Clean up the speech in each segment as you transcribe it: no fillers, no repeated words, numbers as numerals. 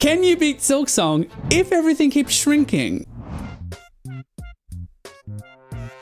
Can you beat Silksong if everything keeps shrinking?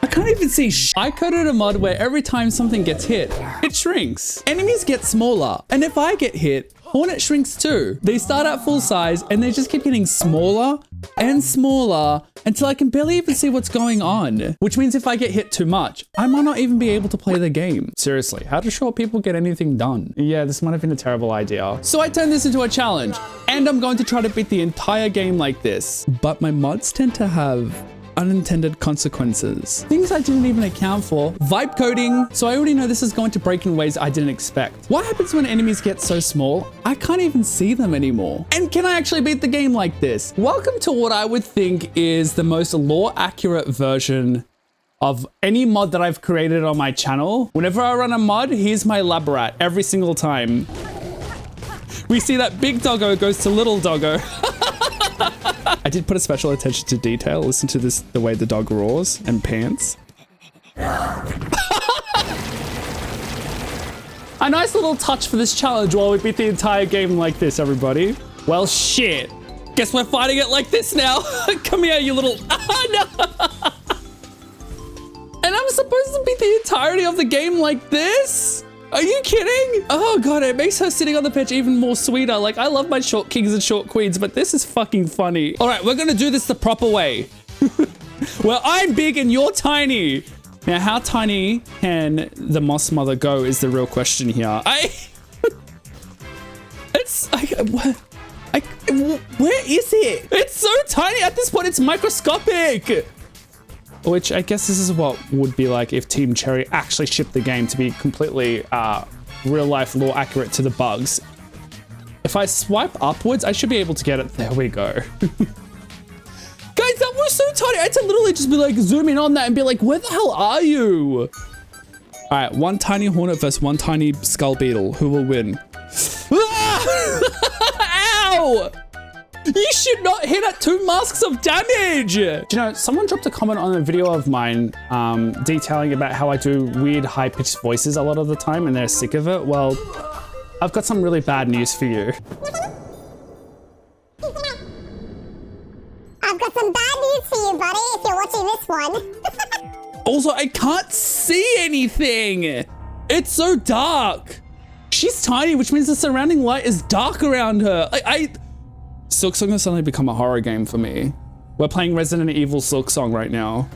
I can't even see I coded a mod where every time something gets hit, it shrinks. Enemies get smaller, and if I get hit, Hornet shrinks too. They start at full size and they just keep getting smaller and smaller until I can barely even see what's going on. Which means if I get hit too much, I might not even be able to play the game. Seriously, how do short people get anything done? Yeah, this might have been a terrible idea. So I turned this into a challenge and I'm going to try to beat the entire game like this. But my mods tend to have unintended consequences. Things I didn't even account for. Vibe coding. So I already know this is going to break in ways I didn't expect. What happens when enemies get so small? I can't even see them anymore. And can I actually beat the game like this? Welcome to what I would think is the most lore accurate version of any mod that I've created on my channel. Whenever I run a mod, here's my lab rat every single time. We see that big doggo goes to little doggo. I did put a special attention to detail. Listen to this, the way the dog roars and pants. A nice little touch for this challenge while we beat the entire game like this, everybody. Well, shit. Guess we're fighting it like this now. Come here, you little... No. And I'm supposed to beat the entirety of the game like this? Are you kidding? Oh god, it makes her sitting on the bench even more sweeter. Like, I love my short kings and short queens, but this is fucking funny. All right, we're gonna do this the proper way. Well, I'm big and you're tiny. Now, how tiny can the moss mother go is the real question here. Where is it? It's so tiny at this point, it's microscopic. Which I guess this is what would be like if Team Cherry actually shipped the game to be completely real life lore accurate to the bugs. If I swipe upwards, I should be able to get it. There we go. Guys, that was so tiny. I had to literally just be like, zoom in on that and be like, where the hell are you? All right, one tiny hornet versus one tiny skull beetle. Who will win? Ow! You should not hit at 2 masks of damage. Do you know, someone dropped a comment on a video of mine detailing about how I do weird high-pitched voices a lot of the time and they're sick of it. Well, I've got some really bad news for you. I've got some bad news for you, buddy, if you're watching this one. Also, I can't see anything. It's so dark. She's tiny, which means the surrounding light is dark around her. Silksong has suddenly become a horror game for me. We're playing Resident Evil Silksong right now.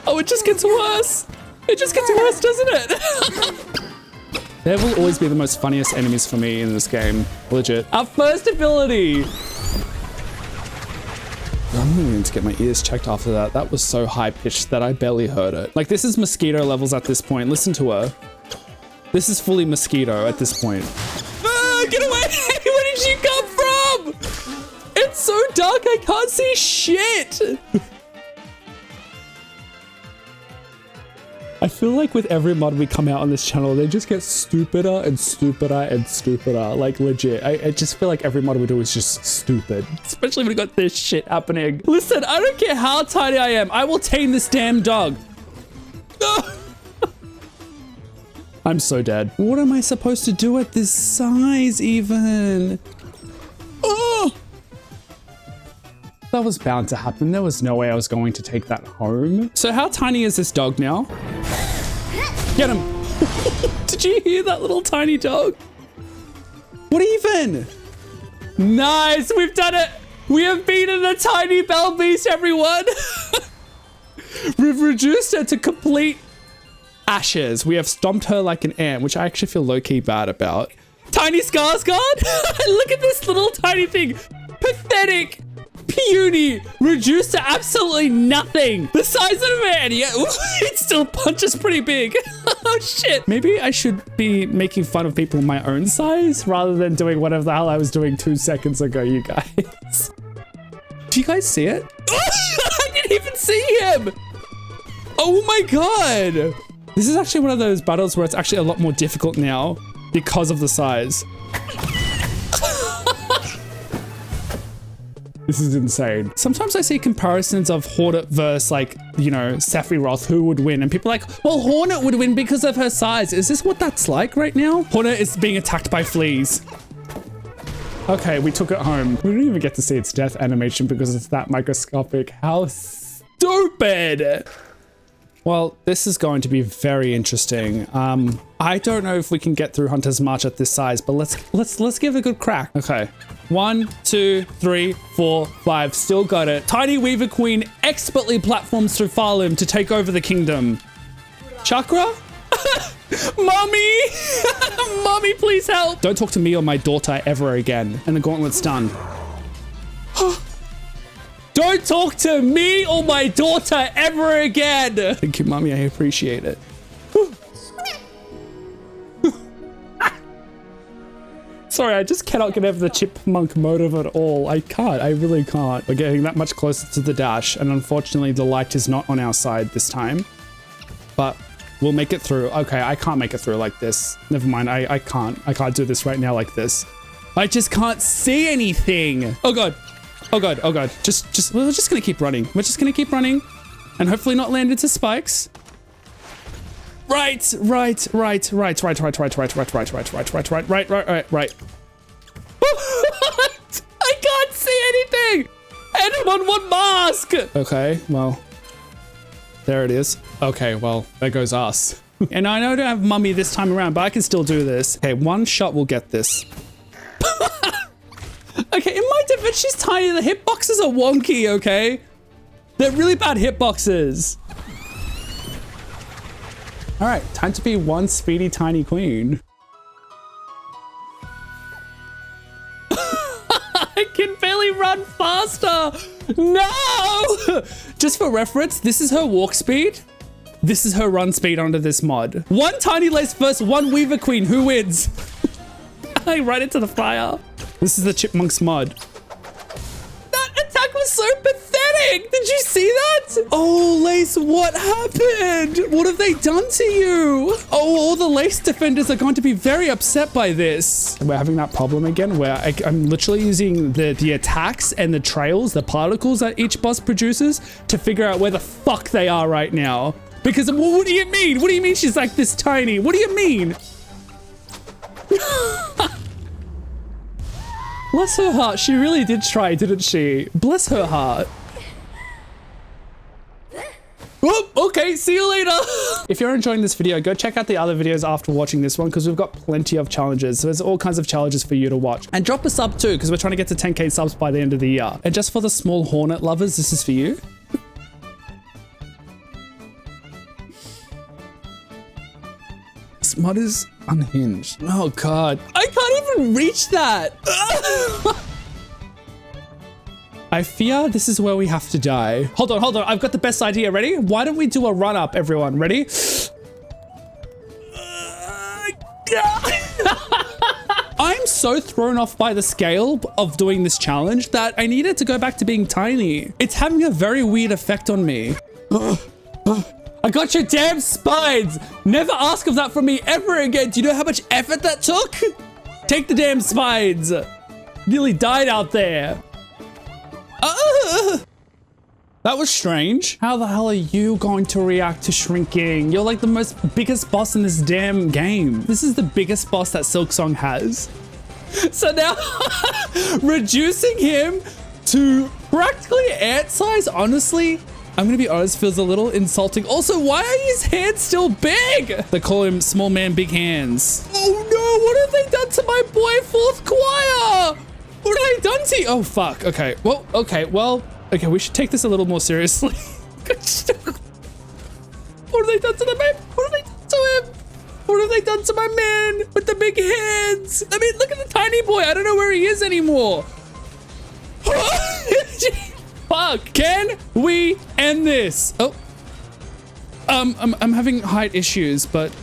Oh, it just gets worse. It just gets worse, doesn't it? There will always be the most funniest enemies for me in this game. Legit. Our first ability. I'm gonna need to get my ears checked after that. That was so high pitched that I barely heard it. Like, this is mosquito levels at this point. Listen to her. This is fully mosquito at this point. Ah, get away! Where did you come from? It's so dark, I can't see shit. I feel like with every mod we come out on this channel, they just get stupider and stupider and stupider. Like, legit. I just feel like every mod we do is just stupid. Especially when we got this shit happening. Listen, I don't care how tiny I am. I will tame this damn dog. I'm so dead. What am I supposed to do at this size even? Oh! That was bound to happen. There was no way I was going to take that home. So how tiny is this dog now? Get him. Did you hear that little tiny dog? What even? Nice, we've done it. We have beaten the tiny bell beast, everyone. We've reduced her to complete ashes. We have stomped her like an ant, which I actually feel low-key bad about. Tiny Skarsgård? Look at this little tiny thing. Pathetic. Puny, reduced to absolutely nothing. The size of a man, yeah, it still punches pretty big. Oh shit. Maybe I should be making fun of people my own size rather than doing whatever the hell I was doing 2 seconds ago, you guys. Do you guys see it? I didn't even see him. Oh my god. This is actually one of those battles where it's actually a lot more difficult now because of the size. This is insane. Sometimes I see comparisons of Hornet versus like, you know, Sephiroth, who would win? And people are like, well, Hornet would win because of her size. Is this what that's like right now? Hornet is being attacked by fleas. Okay, we took it home. We didn't even get to see its death animation because it's that microscopic. How stupid. Well, this is going to be very interesting. I don't know if we can get through Hunter's March at this size, but let's give it a good crack. Okay. 1, 2, 3, 4, 5. Still got it. Tiny Weaver Queen expertly platforms through Farlim to take over the kingdom. Chakra? Mommy! Mommy, please help! Don't talk to me or my daughter ever again. And the gauntlet's done. Don't talk to me or my daughter ever again! Thank you, Mommy. I appreciate it. Sorry, I just cannot get over the chipmunk motive at all. I can't. I really can't. We're getting that much closer to the dash, and unfortunately, the light is not on our side this time. But we'll make it through. Okay, I can't make it through like this. Never mind. I can't. I can't do this right now like this. I just can't see anything. Oh god. Oh god. Oh god. We're just gonna keep running. We're just gonna keep running, and hopefully not land into spikes. Right. I can't see anything! And I'm on one mask! Okay, well, there it is. Okay, well, there goes us. And I know I don't have Mummy this time around, but I can still do this. Okay, one shot will get this. Okay, in my defense, she's tiny. The hitboxes are wonky, okay? They're really bad hitboxes. All right, time to be one speedy tiny queen. I can barely run faster. No! Just for reference, this is her walk speed. This is her run speed under this mod. One tiny lace versus one Weaver Queen. Who wins? I right into the fire. This is the Chipmunks mod. That attack was so pathetic. Did you see that? Oh, Lace, what happened? What have they done to you? Oh, all the Lace defenders are going to be very upset by this. We're having that problem again where I'm literally using the attacks and the trails, the particles that each boss produces to figure out where the fuck they are right now. Because, what do you mean? What do you mean she's like this tiny? What do you mean? Bless her heart. She really did try, didn't she? Bless her heart. Oh, okay, see you later. If you're enjoying this video, go check out the other videos after watching this one because we've got plenty of challenges. So there's all kinds of challenges for you to watch. And drop a sub too because we're trying to get to 10k subs by the end of the year. And just for the small Hornet lovers, this is for you. This mod is unhinged. Oh god. I can't even reach that. I fear this is where we have to die. Hold on. I've got the best idea. Ready? Why don't we do a run up, everyone? Ready? I'm so thrown off by the scale of doing this challenge that I needed to go back to being tiny. It's having a very weird effect on me. I got your damn spines. Never ask of that from me ever again. Do you know how much effort that took? Take the damn spines. Nearly died out there. That was strange. How the hell are you going to react to shrinking? You're like the biggest boss in this damn game. This is the biggest boss that Silksong has. So now reducing him to practically ant size, honestly, I'm gonna be honest, feels a little insulting. Also, why are his hands still big? They call him small man, big hands. Oh no, what have they done to my boy, fourth choir? What have they done to you? Oh fuck, okay. Well, okay, we should take this a little more seriously. What have they done to the man? What have they done to him? What have they done to my man with the big hands? I mean, look at the tiny boy. I don't know where he is anymore. Fuck, can we end this? Oh, I'm having height issues, but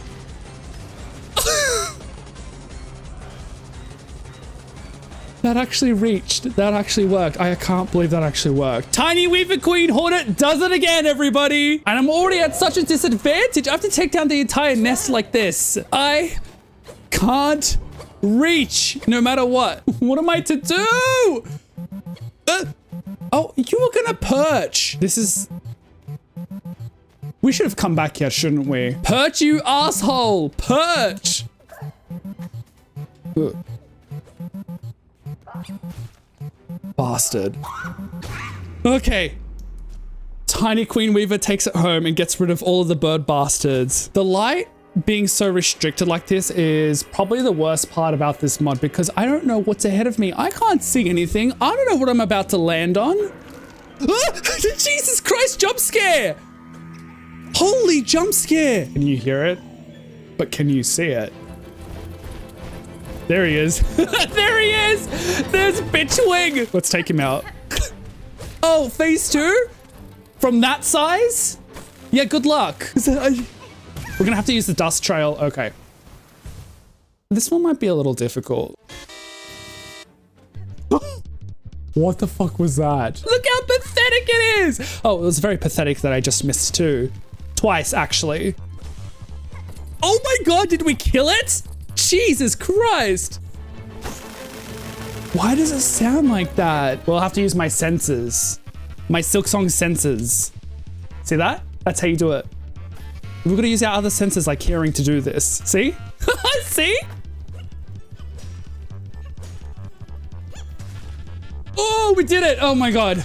that actually reached. That actually worked. I can't believe that actually worked. Tiny Weaver Queen Hornet does it again, everybody. And I'm already at such a disadvantage. I have to take down the entire nest like this. I can't reach no matter what. What am I to do? Oh, you were gonna perch. This is... We should have come back here, shouldn't we? Perch, you asshole! Perch! Ugh. Bastard. Okay. Tiny Queen Weaver takes it home and gets rid of all of the bird bastards. The light being so restricted like this is probably the worst part about this mod because I don't know what's ahead of me. I can't see anything. I don't know what I'm about to land on. Ah! Jesus Christ, jump scare! Holy jump scare! Can you hear it? But can you see it? There he is. There he is! There's Bitch Wing! Let's take him out. Oh, phase 2? From that size? Yeah, good luck. We're gonna have to use the dust trail. Okay. This one might be a little difficult. What the fuck was that? Look how pathetic it is! Oh, it was very pathetic that I just missed too. Twice, actually. Oh my god, did we kill it? Jesus Christ! Why does it sound like that? We'll have to use my senses. My Silksong senses. See that? That's how you do it. We're gonna use our other senses like hearing to do this. See? See? Oh, we did it! Oh my god.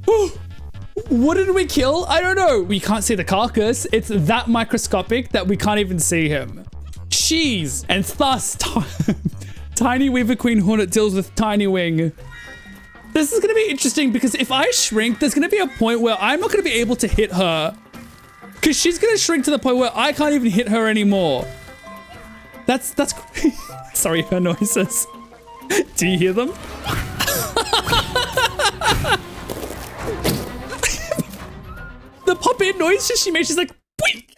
Whew. What did we kill? I don't know. We can't see the carcass. It's that microscopic that we can't even see him. Jeez. And thus, Tiny Weaver Queen Hornet deals with Tiny Wing. This is gonna be interesting because if I shrink, there's gonna be a point where I'm not gonna be able to hit her. Because she's gonna shrink to the point where I can't even hit her anymore. That's sorry, her noises. Do you hear them? The pop-in noise she makes, she's like, wait.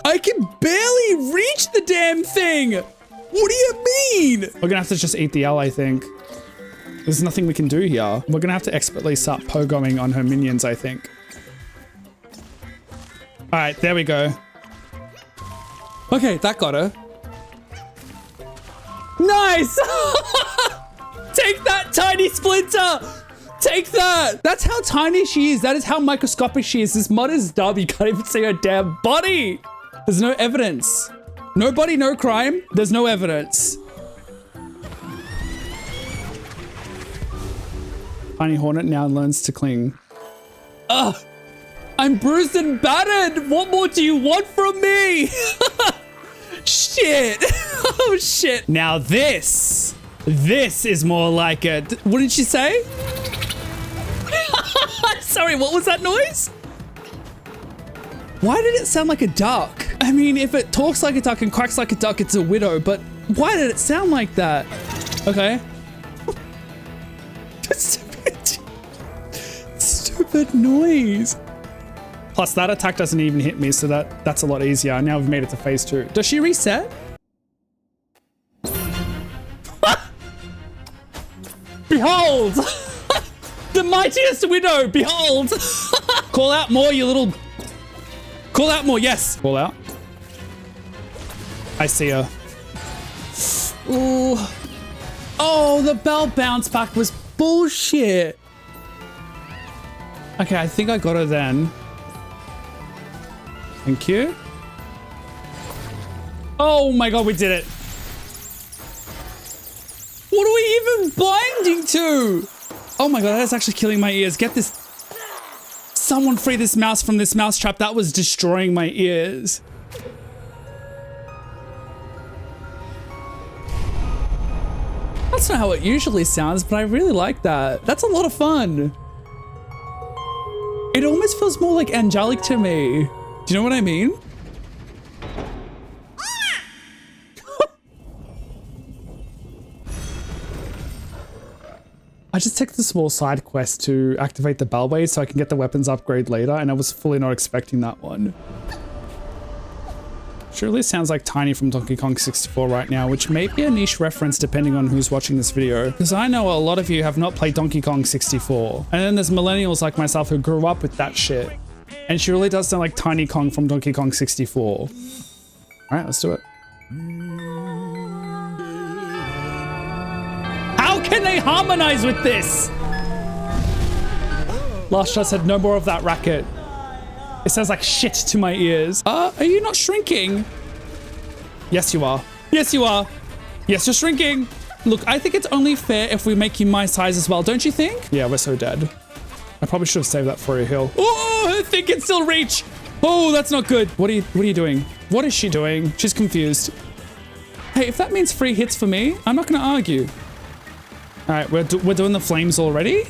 I can barely reach the damn thing. What do you mean? We're gonna have to just eat the L, I think. There's nothing we can do here. We're gonna have to expertly start pogoing on her minions, I think. All right, there we go. Okay, that got her. Nice! Take that, Tiny Splinter! Take that! That's how tiny she is. That is how microscopic she is. This mod is dumb. You can't even see her damn body. There's no evidence. No body, no crime. There's no evidence. Tiny Hornet now learns to cling. Ugh! I'm bruised and battered! What more do you want from me? Shit! Oh shit! Now this is more like a... What did she say? Sorry, what was that noise? Why did it sound like a duck? I mean, if it talks like a duck and quacks like a duck, it's a widow, but why did it sound like that? Okay. Stupid noise. Plus that attack doesn't even hit me, so that's a lot easier. Now we've made it to phase 2. Does she reset? Behold! The mightiest widow, behold! Call out more, you little... Call out more, yes! Call out. I see her. Ooh. Oh, the bell bounce back was bullshit. Okay, I think I got her then. Thank you. Oh my god, we did it. What are we even binding to? Oh my god, that's actually killing my ears. Get this. Someone free this mouse from this mouse trap. That was destroying my ears. That's not how it usually sounds, but I really like that. That's a lot of fun. It almost feels more like angelic to me. Do you know what I mean? I just took the small side quest to activate the bellway so I can get the weapons upgrade later, and I was fully not expecting that one. Surely sounds like Tiny from Donkey Kong 64 right now, which may be a niche reference depending on who's watching this video, because I know a lot of you have not played Donkey Kong 64. And then there's millennials like myself who grew up with that shit. And she really does sound like Tiny Kong from Donkey Kong 64. All right, let's do it. How can they harmonize with this? Last shot said no more of that racket. It sounds like shit to my ears. Are you not shrinking? Yes, you are. Yes, you are. Yes, you're shrinking. Look, I think it's only fair if we make you my size as well, don't you think? Yeah, we're so dead. I probably should have saved that for a heal. Oh, I think it still reach. Oh, that's not good. What are you doing? What is she doing? She's confused. Hey, if that means free hits for me, I'm not going to argue. All right, we're doing the flames already.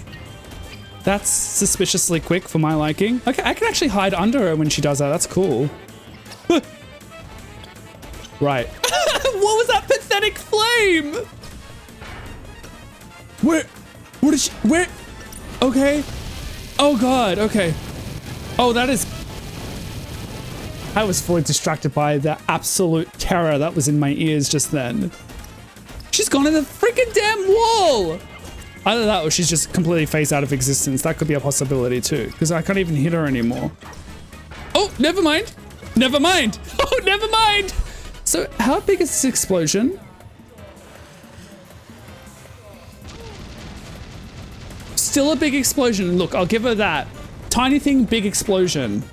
That's suspiciously quick for my liking. Okay, I can actually hide under her when she does that. That's cool. Right. What was that pathetic flame? What is she, where? Okay. Oh God, okay. Oh, that is, I was fully distracted by the absolute terror that was in my ears just then. She's gone in the freaking damn wall. Either that or she's just completely phased out of existence. That could be a possibility too, because I can't even hit her anymore. Oh, never mind. Never mind. Oh, never mind. So how big is this explosion? Still a big explosion. Look, I'll give her that. Tiny thing, big explosion.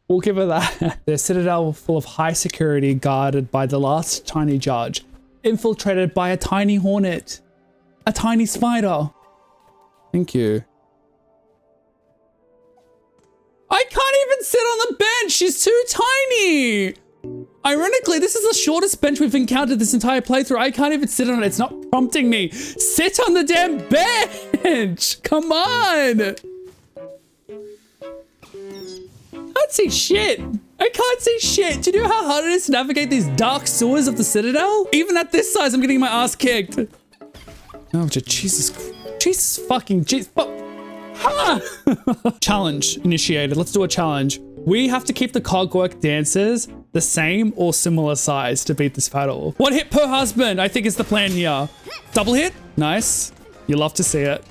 We'll give her that. The citadel full of high security guarded by the last tiny judge. Infiltrated by a tiny hornet. A tiny spider. Thank you. I can't even sit on the bench. She's too tiny. Ironically, this is the shortest bench we've encountered this entire playthrough. I can't even sit on it. It's not prompting me. Sit on the damn bench. Come on. I can't see shit. I can't see shit. Do you know how hard it is to navigate these dark sewers of the Citadel? Even at this size, I'm getting my ass kicked. Oh, Jesus fucking Jesus. Challenge initiated. Let's do a challenge. We have to keep the cogwork dancers the same or similar size to beat this battle. 1 hit per husband, I think is the plan here. Double hit? Nice. You love to see it.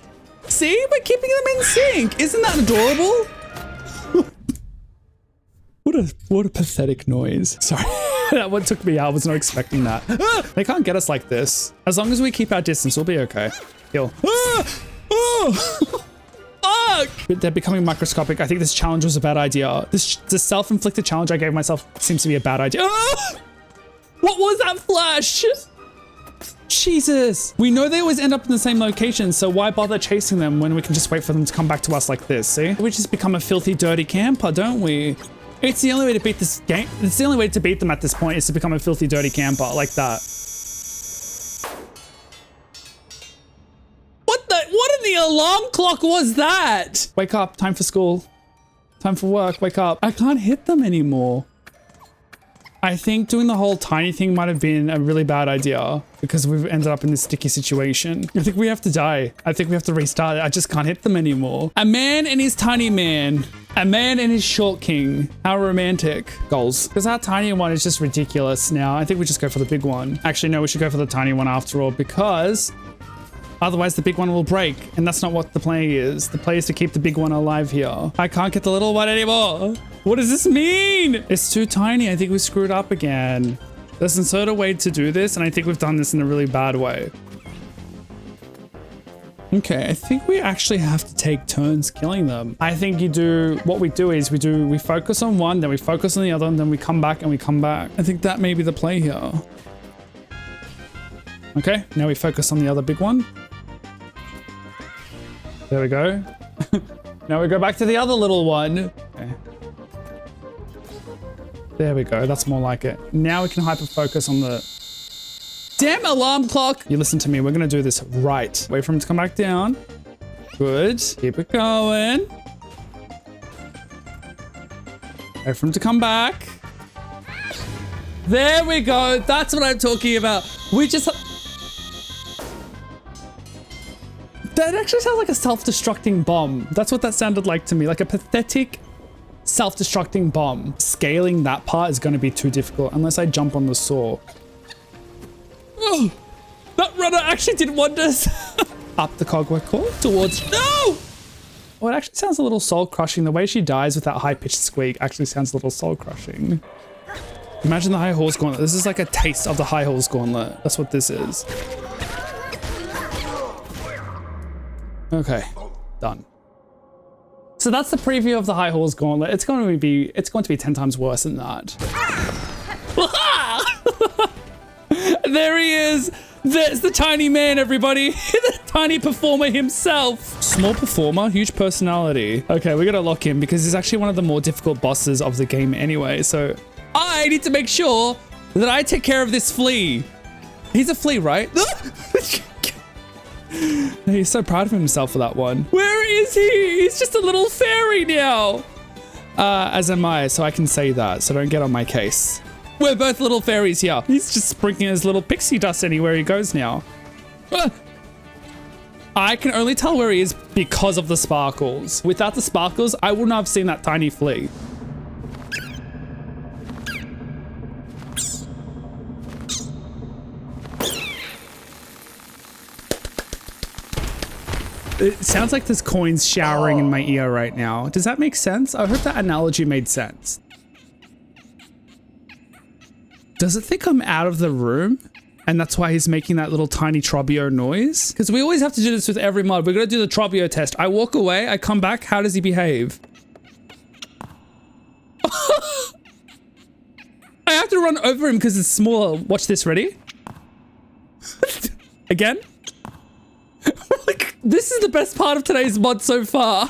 See? We're keeping them in sync. Isn't that adorable? What a pathetic noise. Sorry. That one took me out. I was not expecting that. They can't get us like this. As long as we keep our distance, we'll be okay. Heal. Fuck! They're becoming microscopic. I think this challenge was a bad idea. This self-inflicted challenge I gave myself seems to be a bad idea. What was that flash? Jesus. We know they always end up in the same location, so why bother chasing them when we can just wait for them to come back to us like this, see? We just become a filthy, dirty camper, don't we? It's the only way to beat this game. It's the only way to beat them at this point is to become a filthy, dirty camper like that. What in the alarm clock was that? Wake up, time for school. Time for work, wake up. I can't hit them anymore. I think doing the whole tiny thing might have been a really bad idea because we've ended up in this sticky situation. I think we have to die. I think we have to restart. I just can't hit them anymore. A man and his tiny man. A man and his short king. How romantic. Goals. Because our tiny one is just ridiculous now. I think we just go for the big one. Actually, no, we should go for the tiny one after all because otherwise the big one will break. And that's not what the play is. The play is to keep the big one alive here. I can't get the little one anymore. What does this mean? It's too tiny. I think we screwed up again. There's an certain way to do this, and I think we've done this in a really bad way. Okay, I think we actually have to take turns killing them. I think what we do is we focus on one, then we focus on the other, and then we come back and we come back. I think that may be the play here. Okay, now we focus on the other big one. There we go. Now we go back to the other little one. Okay. There we go. That's more like it. Now we can hyper focus on the damn alarm clock. You listen to me. We're going to do this right. Wait for him to come back down. Good. Keep it going. Wait for him to come back. There we go. That's what I'm talking about. We just... That actually sounds like a self-destructing bomb. That's what that sounded like to me. Like a pathetic self-destructing bomb. Scaling that part is going to be too difficult unless I jump on the saw. Oh, that rudder actually did wonders. Up the cogwork core towards... No! Oh, it actually sounds a little soul-crushing. The way she dies with that high-pitched squeak actually sounds a little soul-crushing. Imagine the High Horse Gauntlet. This is like a taste of the High Horse Gauntlet. That's what this is. Okay, done. So that's the preview of the High Halls Gauntlet. It's going to be 10 times worse than that. There he is. There's the tiny man, everybody. The tiny performer himself. Small performer, huge personality. Okay, we gotta lock him because he's actually one of the more difficult bosses of the game anyway. So I need to make sure that I take care of this flea. He's a flea, right? He's so proud of himself for that one. Where is he? He's just a little fairy now. As am I, so I can say that. So don't get on my case. We're both little fairies here. He's just sprinkling his little pixie dust anywhere he goes now. I can only tell where he is because of the sparkles. Without the sparkles, I wouldn't have seen that tiny flea. It sounds like there's coins showering in my ear right now. Does that make sense? I hope that analogy made sense. Does it think I'm out of the room? And that's why he's making that little tiny Trobbio noise? Because we always have to do this with every mod. We're going to do the Trobbio test. I walk away, I come back. How does he behave? I have to run over him because it's smaller. Watch this, ready? Again? This is the best part of today's mod so far.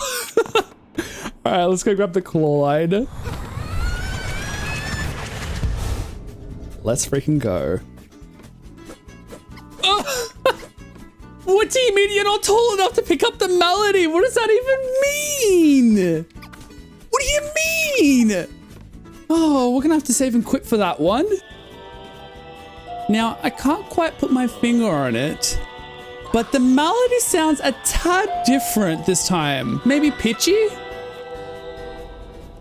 All right, let's go grab the claw line. Let's freaking go. Oh. What do you mean you're not tall enough to pick up the melody? What does that even mean? What do you mean? Oh, we're gonna have to save and quit for that one. Now, I can't quite put my finger on it, but the melody sounds a tad different this time. Maybe pitchy?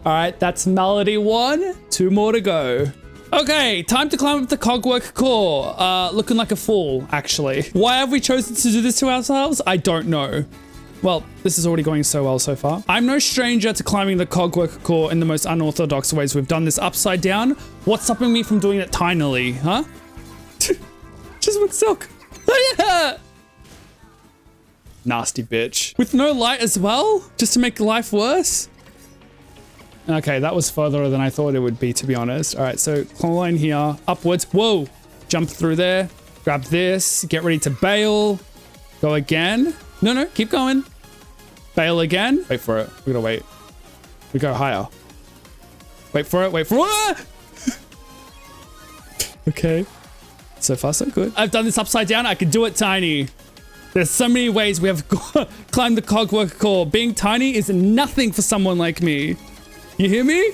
All right, that's melody 1. 2 more to go. Okay, time to climb up the cogwork core. Looking like a fool, actually. Why have we chosen to do this to ourselves? I don't know. Well, this is already going so well so far. I'm no stranger to climbing the cogwork core in the most unorthodox ways. We've done this upside down. What's stopping me from doing it tinily, huh? Just with silk. Oh, yeah. Nasty bitch. With no light as well? Just to make life worse? Okay, that was further than I thought it would be, to be honest. All right, so claw line here, upwards. Whoa, jump through there, grab this, get ready to bail. Go again. No, keep going. Bail again. Wait for it. We gotta wait. We go higher. Wait for it, wait for it. Okay. So far, so good. I've done this upside down. I can do it tiny. There's so many ways we have climbed the cogwork core. Being tiny is nothing for someone like me. You hear me?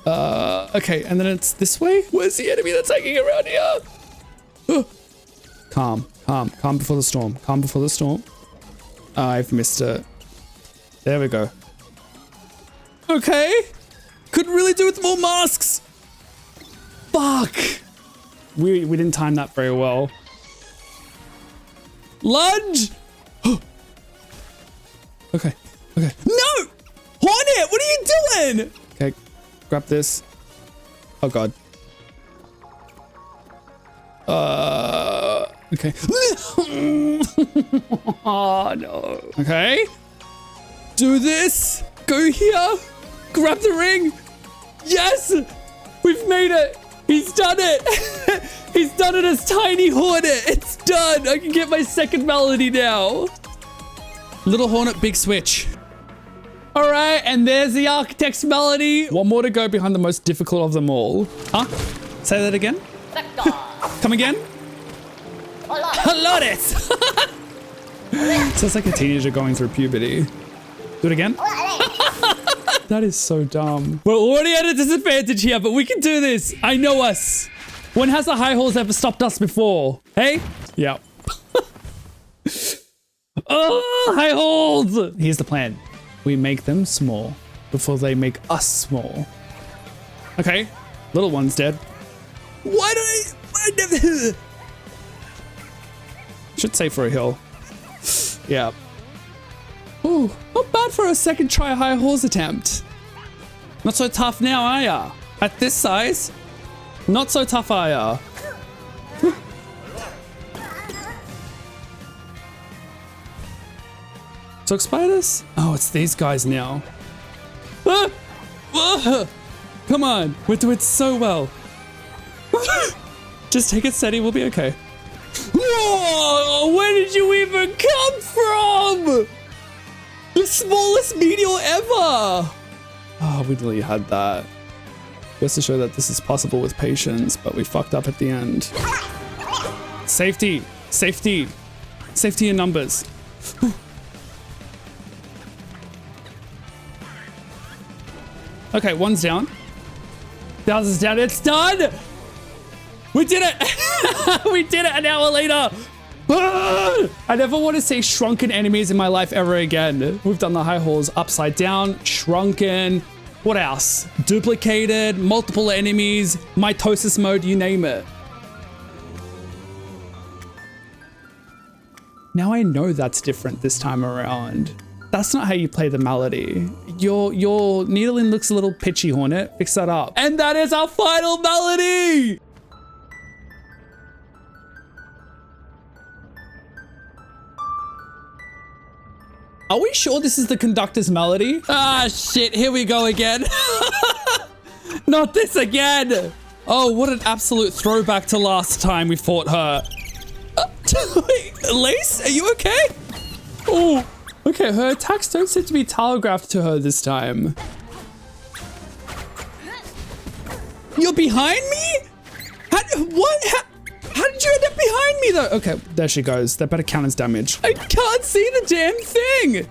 Okay, and then it's this way? Where's the enemy that's hanging around here? Calm before the storm. Calm before the storm. I've missed it. There we go. Okay. Could really do with more masks. Fuck. We didn't time that very well. Lunge. Okay. No! Hornet, what are you doing? Okay, grab this. Oh god. Okay. Oh no. Okay. Do this. Go here. Grab the ring. Yes! We've made it. He's done it. He's done it as Tiny Hornet. It's done. I can get my second melody now. Little Hornet, big switch. All right, and there's the Architect's melody. One more to go behind the most difficult of them all. Huh? Say that again? Come again? Melodies! Sounds like a teenager going through puberty. Do it again? That is so dumb. We're already at a disadvantage here, but we can do this. I know us. When has the High Halls ever stopped us before? Hey? Yeah. Oh, High Halls! Here's the plan. We make them small before they make us small. Okay, little one's dead. Why do I never... Should say for a hill. Yeah. Ooh, not bad for a second try High Halls attempt. Not so tough now, are ya? At this size, not so tough, are ya? silk spiders? Oh, it's these guys now. Ah! Ah! Come on, we're doing so well. Just take it steady, we'll be okay. Whoa! Where did you even come from? The smallest meteor ever! Oh, we really had that. Just to show that this is possible with patience, but we fucked up at the end. Safety, safety, safety in numbers. Okay, one's down. Thousands down, it's done! We did it! We did it an hour later! Ah! I never want to see shrunken enemies in my life ever again. We've done the high halls upside down, shrunken, what else? Duplicated, multiple enemies, mitosis mode, you name it. Now I know that's different this time around. That's not how you play the melody. Your needling looks a little pitchy, Hornet. Fix that up. And that is our final melody! Are we sure this is the conductor's melody? Ah, shit, here we go again. Not this again. Oh, what an absolute throwback to last time we fought her. Wait, Lace, are you okay? Oh, okay, her attacks don't seem to be telegraphed to her this time. You're behind me? How did you end up behind me though? Okay, there she goes. That better count as damage. I can't see the damn thing.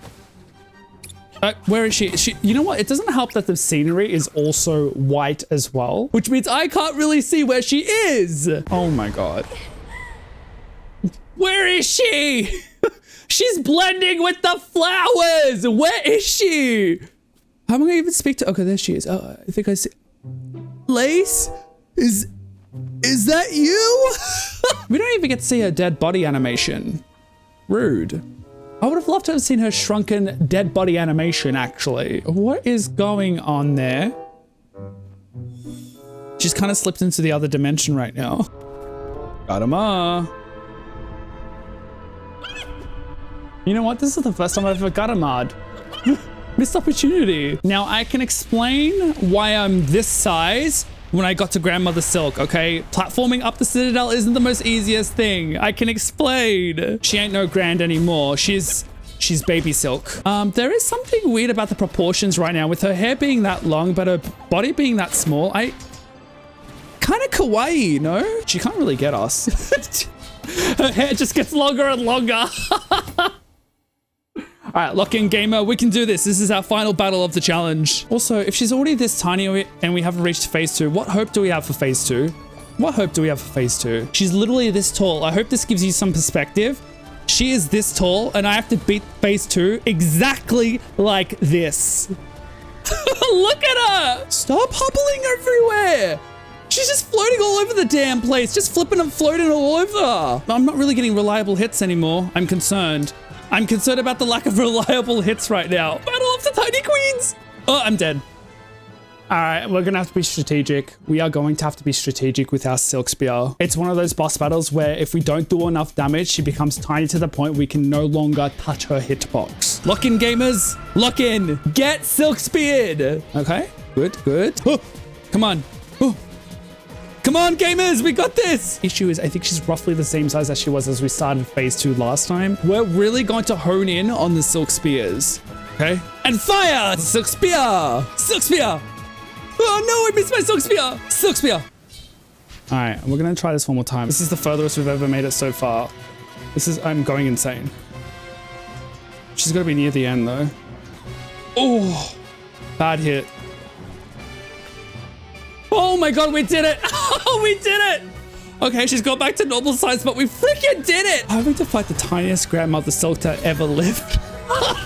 Where is she? You know what? It doesn't help that the scenery is also white as well, which means I can't really see where she is. Oh my God. Where is she? She's blending with the flowers. Where is she? How am I gonna even speak to? Okay, there she is. Oh, I think I see. Lace? Is that you? We don't even get to see her dead body animation. Rude. I would have loved to have seen her shrunken dead body animation, actually. What is going on there? She's kind of slipped into the other dimension right now. Got him. You know what? This is the first time I've ever got him. Missed opportunity. Now I can explain why I'm this size when I got to Grandmother Silk, okay? Platforming up the citadel isn't the most easiest thing. I can explain. She ain't no grand anymore. She's baby Silk. There is something weird about the proportions right now with her hair being that long, but her body being that small. Kind of kawaii, no? She can't really get us. Her hair just gets longer and longer. All right, lock in, gamer. We can do this. This is our final battle of the challenge. Also, if she's already this tiny and we haven't reached phase 2, what hope do we have for phase 2? What hope do we have for phase 2? She's literally this tall. I hope this gives you some perspective. She is this tall and I have to beat phase 2 exactly like this. Look at her. Stop hobbling everywhere. She's just floating all over the damn place. Just flipping and floating all over. I'm not really getting reliable hits anymore. I'm concerned. I'm concerned about the lack of reliable hits right now. Battle of the Tiny Queens. Oh, I'm dead. All right, we're gonna have to be strategic. We are going to have to be strategic with our Silk Spear. It's one of those boss battles where if we don't do enough damage, she becomes tiny to the point we can no longer touch her hitbox. Lock in, gamers. Lock in. Get Silk Speared. Okay, good, good. Oh, come on. Oh. Come on, gamers, we got this! Issue is, I think she's roughly the same size as she was as we started phase 2 last time. We're really going to hone in on the Silk Spears, okay? And fire! Silk Spear! Silk Spear! Oh no, I missed my Silk Spear! Silk Spear! All right, we're gonna try this one more time. This is the furthest we've ever made it so far. I'm going insane. She's gotta be near the end though. Oh, bad hit. Oh my God, we did it. Oh, we did it. Okay, she's got back to normal size, but we freaking did it. Having to fight the tiniest Grandmother Silk to ever lived.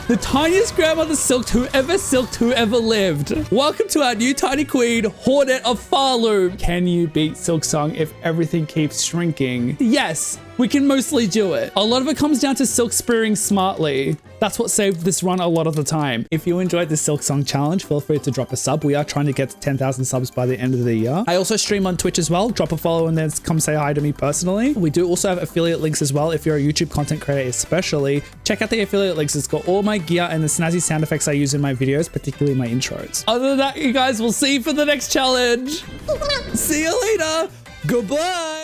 The tiniest Grandmother Silk who ever lived. Welcome to our new tiny queen, Hornet of Farloom. Can you beat Silksong if everything keeps shrinking? Yes, we can mostly do it. A lot of it comes down to silk spearing smartly. That's what saved this run a lot of the time. If you enjoyed the Silksong challenge, feel free to drop a sub. We are trying to get to 10,000 subs by the end of the year. I also stream on Twitch as well. Drop a follow and then come say hi to me personally. We do also have affiliate links as well. If you're a YouTube content creator especially, check out the affiliate links. It's got all my gear and the snazzy sound effects I use in my videos, particularly my intros. Other than that, you guys, we'll see you for the next challenge. See you later. Goodbye.